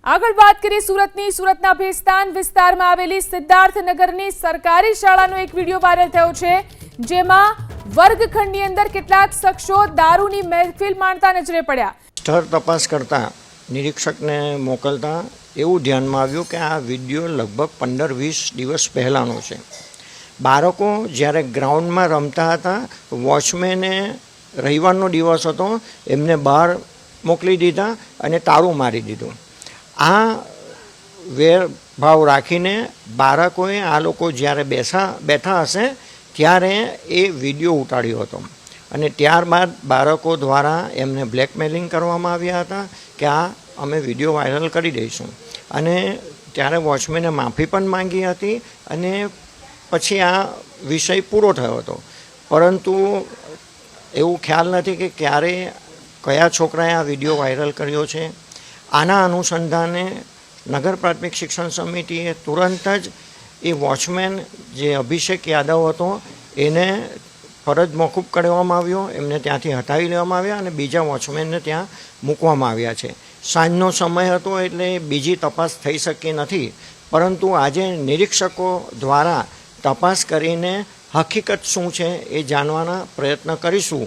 આગળ વાત કરીએ સુરતના ભેસ્તાન વિસ્તારમાં આવેલી સિદ્ધાર્થનગરની સરકારી શાળાનો એક વિડિયો વાયરલ થયો છે, જેમાં વર્ગખંડની અંદર કેટલાક શખ્સો દારૂની મહેફિલ માણતા નજરે પડ્યા। સ્થળ તપાસ કરતા નિરીક્ષકને મોકલતા એવું ધ્યાનમાં આવ્યું કે આ વિડીયો લગભગ 15-20 દિવસ પહેલાંનો છે। બાળકો જ્યારે ગ્રાઉન્ડમાં રમતા હતા, વોચમેને રવિવારનો દિવસ હતો, એમને બહાર મોકલી દીધા અને તાળું મારી દીધું। આ વેરભાવ રાખીને બાળકોએ આ લોકો જ્યારે બેઠા હશે ત્યારે એ વિડીયો ઉતાર્યો હતો અને ત્યારબાદ બાળકો દ્વારા એમને બ્લેકમેલિંગ કરવામાં આવ્યા હતા કે આ અમે વિડીયો વાયરલ કરી દઈશું અને ત્યારે વોચમેને માફી પણ માંગી હતી અને પછી આ વિષય પૂરો થયો હતો। પરંતુ એવું ખ્યાલ નથી કે ક્યારે કયા છોકરાએ આ વિડીયો વાયરલ કર્યો છે। આના અનુસંધાને નગર પ્રાથમિક શિક્ષણ સમિતિએ તુરંત જ એ વોચમેન જે અભિષેક યાદવ હતો એને ફરજ મોકૂફ કરવામાં આવ્યો, એમને ત્યાંથી હટાવી લેવામાં આવ્યા અને બીજા વોચમેનને ત્યાં મૂકવામાં આવ્યા છે। સાંજનો સમય હતો એટલે બીજી તપાસ થઈ શકી નથી, પરંતુ આજે નિરીક્ષકો દ્વારા તપાસ કરીને હકીકત શું છે એ જાણવાના પ્રયત્ન કરીશું।